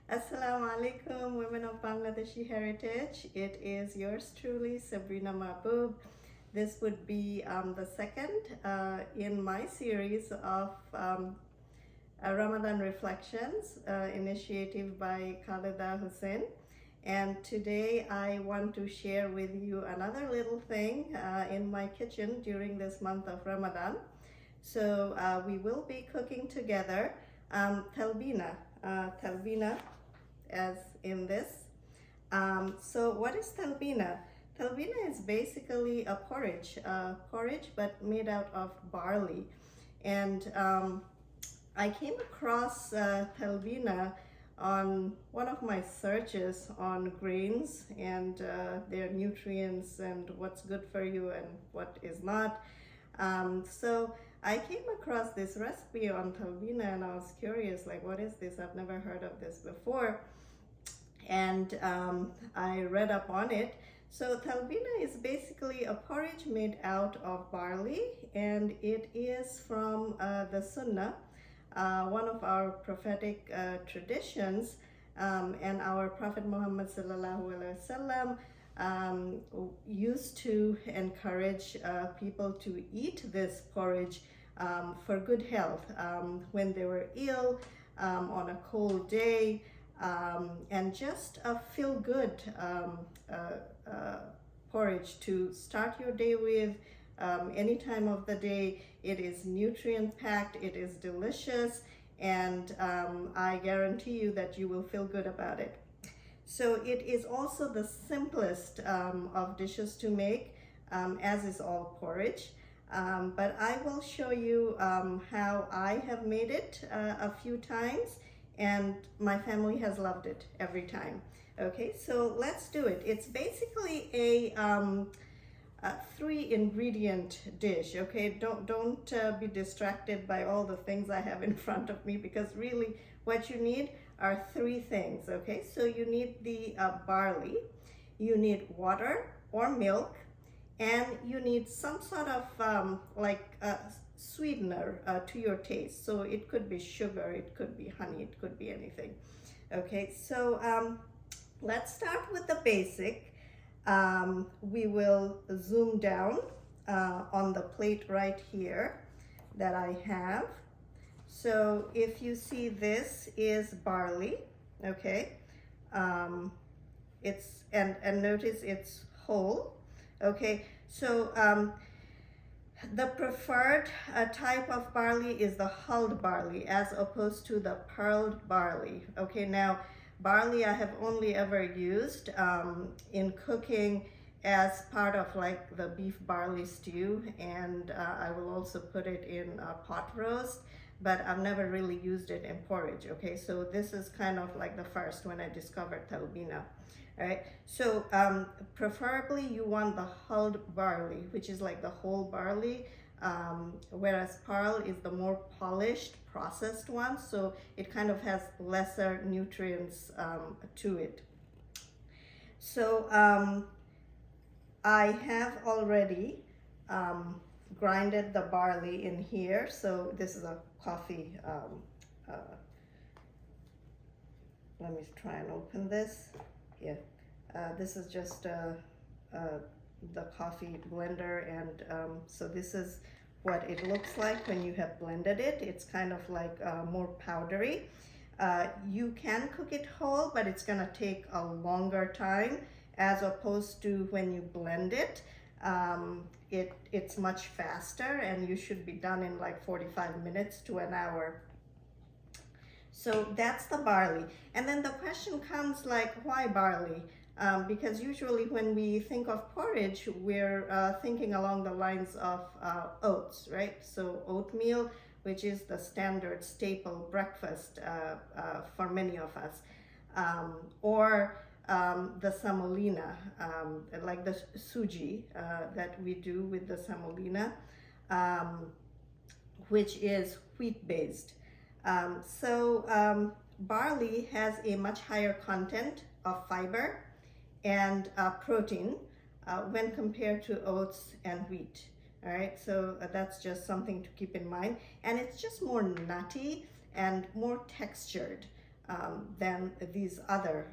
Assalamu alaikum, women of Bangladeshi heritage. It is yours truly, Sabrina Mahboob. This would be the second in my series of Ramadan Reflections, initiative by Khalida Hussein. And today I want to share with you another little thing in my kitchen during this month of Ramadan. So we will be cooking together Talbina. Talbina as in this. So what is Talbina? Talbina is basically a porridge but made out of barley. And I came across Talbina on one of my searches on grains and their nutrients and what's good for you and what is not. So I came across this recipe on Talbina and I was curious, like, what is this? I've never heard of this before. And I read up on it. So Talbina is basically a porridge made out of barley, and it is from the Sunnah, one of our prophetic traditions, and our Prophet Muhammad sallallahu alaihi wasallam used to encourage people to eat this porridge for good health when they were ill, on a cold day, and just a feel-good porridge to start your day with any time of the day. It is nutrient-packed, it is delicious, and I guarantee you that you will feel good about it. So it is also the simplest of dishes to make, as is all porridge. But I will show you how I have made it a few times, and my family has loved it every time. Okay, so let's do it. It's basically a 3-ingredient dish. Okay, don't be distracted by all the things I have in front of me, because really what you need are 3 things. Okay, so you need the barley, you need water or milk, and you need some sort of sweetener to your taste. So it could be sugar, it could be honey, it could be anything. Okay, so let's start with the basic. We will zoom down on the plate right here that I have. So if you see, this is barley. Okay, it's and notice it's whole. Okay, so the preferred type of barley is the hulled barley as opposed to the pearled barley. Okay, now barley I have only ever used in cooking as part of like the beef barley stew, and I will also put it in pot roast, but I've never really used it in porridge. Okay, so this is kind of like the first when I discovered Talbina. All right, so preferably you want the hulled barley, which is like the whole barley, whereas pearl is the more polished, processed one, so it kind of has lesser nutrients to it. So I have already grinded the barley in here. So this is a coffee. Let me try and open this. Yeah, this is just the coffee blender, and so this is what it looks like when you have blended it. It's kind of like more powdery. You can cook it whole, but it's gonna take a longer time as opposed to when you blend it. It's much faster, and you should be done in like 45 minutes to an hour. So that's the barley. And then the question comes, like, why barley? Because usually when we think of porridge, we're thinking along the lines of oats, right? So oatmeal, which is the standard staple breakfast for many of us, or the semolina, like the suji that we do with the semolina, which is wheat-based. Barley has a much higher content of fiber and protein when compared to oats and wheat. All right, so that's just something to keep in mind. And it's just more nutty and more textured than these other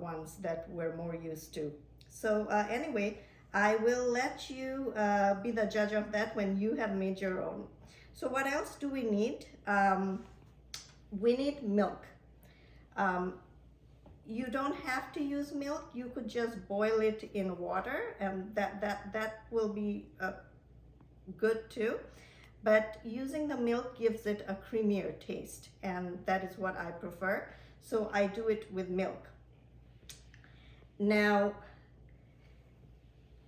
ones that we're more used to. So anyway, I will let you be the judge of that when you have made your own. So what else do we need? We need milk. You don't have to use milk. You could just boil it in water, and that will be good too. But using the milk gives it a creamier taste, and that is what I prefer. So I do it with milk. Now,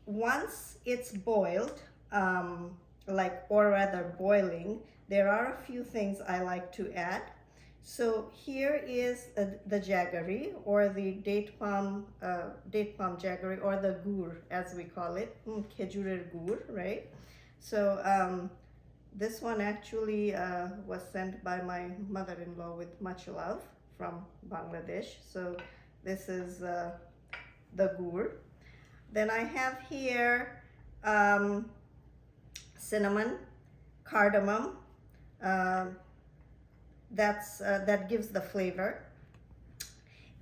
once it's boiled, or rather boiling, there are a few things I like to add. So here is the jaggery, or the date palm jaggery, or the gur as we call it, khejurer gur, right? So this one actually was sent by my mother-in-law with much love from Bangladesh. So this is the gur. Then I have here cinnamon, cardamom. That gives the flavor.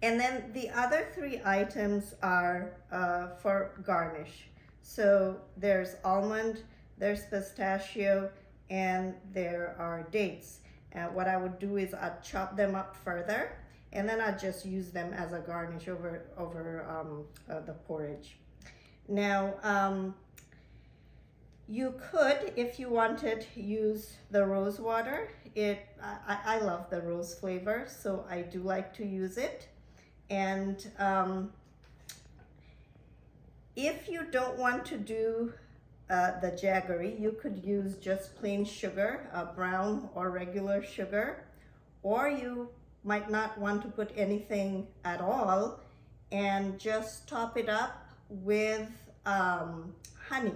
And then the other three items are for garnish. So there's almond, there's pistachio, and there are dates. What I would do is I'd chop them up further, and then I'd just use them as a garnish over the porridge. Now, you could, if you wanted, use the rose water. I love the rose flavor, so I do like to use it. And if you don't want to do the jaggery, you could use just plain sugar, brown or regular sugar, or you might not want to put anything at all and just top it up with honey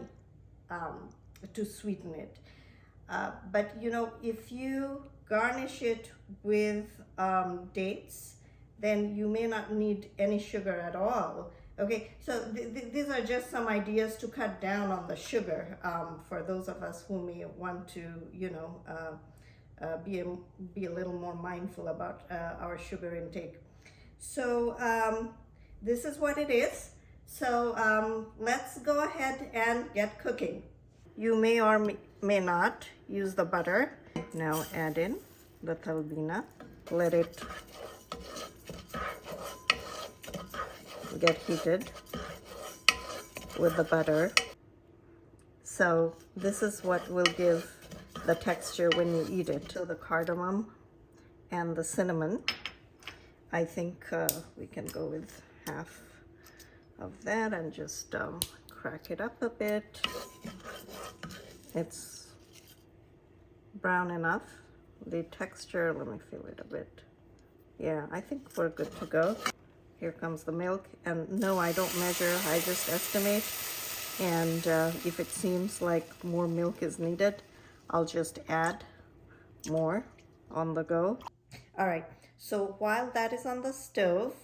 to sweeten it. But you know, if you garnish it with dates, then you may not need any sugar at all. Okay, so these are just some ideas to cut down on the sugar for those of us who may want to, you know, be a little more mindful about our sugar intake. So this is what it is. So let's go ahead and get cooking. You may or may not use the butter. Now add in the talbina. Let it get heated with the butter. So this is what will give the texture when you eat it. So the cardamom and the cinnamon, I think we can go with half of that and just crack it up a bit. It's brown enough. The texture, let me feel it a bit. Yeah, I think we're good to go. Here comes the milk, and no, I don't measure, I just estimate. And if it seems like more milk is needed, I'll just add more on the go. All right, so while that is on the stove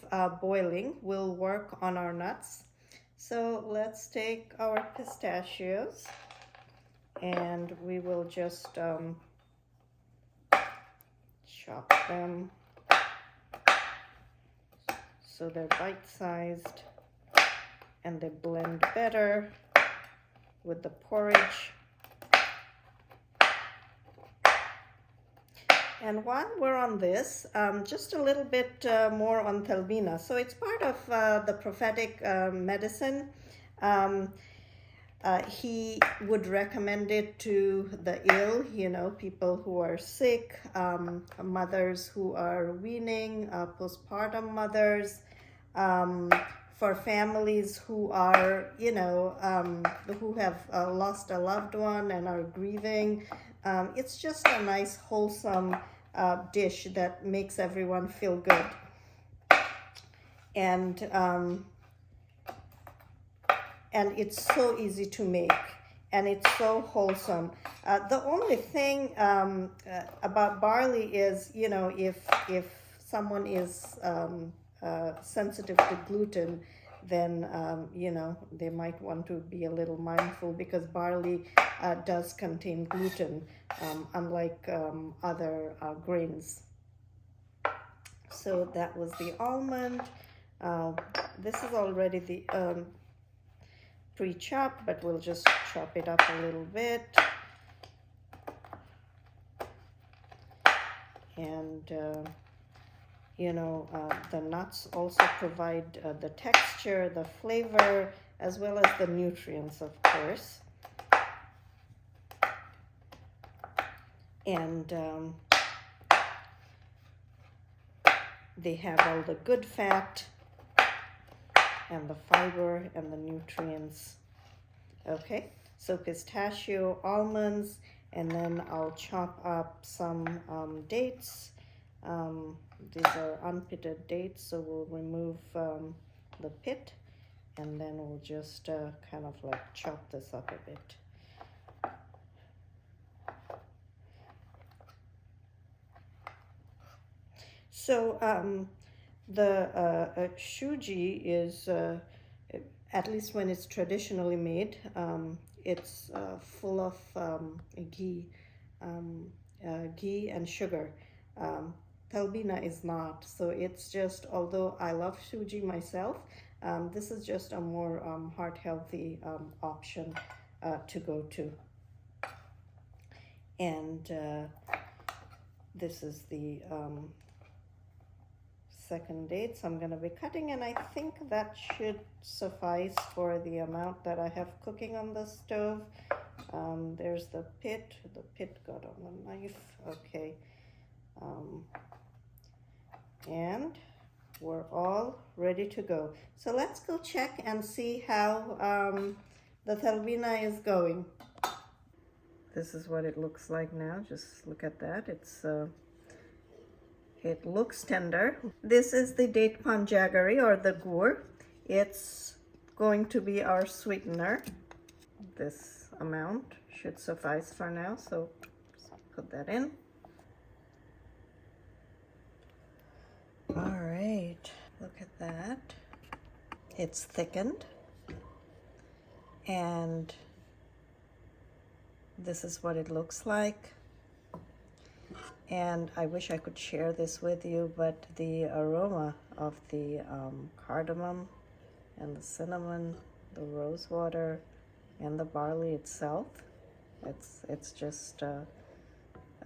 boiling, we'll work on our nuts. So let's take our pistachios, and we will just chop them so they're bite-sized and they blend better with the porridge. And while we're on this, just a little bit more on Talbina. So it's part of the prophetic medicine. He would recommend it to the ill, you know, people who are sick, mothers who are weaning, postpartum mothers, for families who are, you know, who have lost a loved one and are grieving. It's just a nice, wholesome dish that makes everyone feel good. And it's so easy to make, and it's so wholesome. The only thing about barley is, you know, if someone is sensitive to gluten, then you know, they might want to be a little mindful, because barley does contain gluten, unlike other grains. So that was the almond. This is already the pre-chopped, but we'll just chop it up a little bit. And the nuts also provide the texture, the flavor, as well as the nutrients, of course. And they have all the good fat and the fiber and the nutrients. Okay, so pistachio, almonds, and then I'll chop up some dates. These are unpitted dates, so we'll remove the pit, and then we'll just kind of like chop this up a bit. So the shuji is, at least when it's traditionally made, it's full of ghee and sugar. Talbina is not, so it's just, although I love shuji myself, this is just a more heart-healthy option to go to. And this is the second date, so I'm going to be cutting, and I think that should suffice for the amount that I have cooking on the stove. There's the pit got on the knife. Okay, and we're all ready to go. So let's go check and see how the talbina is going. This is what it looks like now. Just look at that. It looks tender. This is the date panjagari, or the gur. It's going to be our sweetener. This amount should suffice for now, so just put that in. All right, look at that. It's thickened, and this is what it looks like. And I wish I could share this with you, but the aroma of the cardamom and the cinnamon, the rose water, and the barley itself, it's just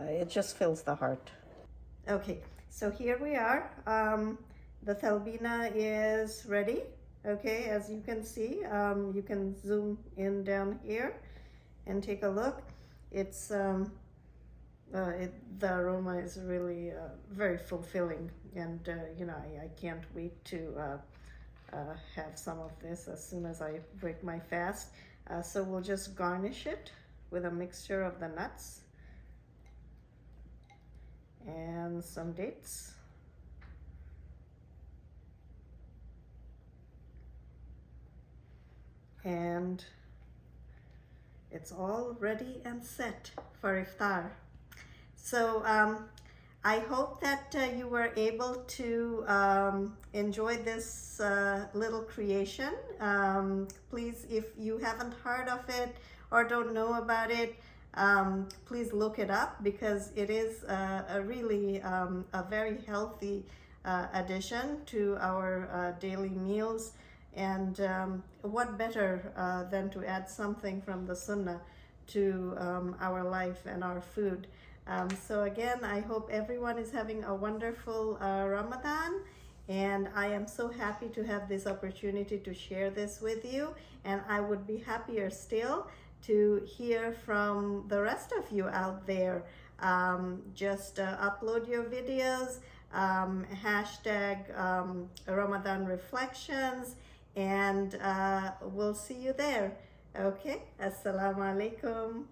it just fills the heart. Okay, so here we are. The talbina is ready. Okay, as you can see, you can zoom in down here and take a look. It's the aroma is really very fulfilling, and I can't wait to have some of this as soon as I break my fast. So we'll just garnish it with a mixture of the nuts and some dates. And it's all ready and set for iftar. So I hope that you were able to enjoy this little creation. Please, if you haven't heard of it or don't know about it, please look it up, because it is a really a very healthy addition to our daily meals. And what better than to add something from the Sunnah to our life and our food. So again, I hope everyone is having a wonderful Ramadan, and I am so happy to have this opportunity to share this with you, and I would be happier still to hear from the rest of you out there. Just upload your videos, hashtag Ramadan Reflections, and we'll see you there. Okay, Assalamu alaikum.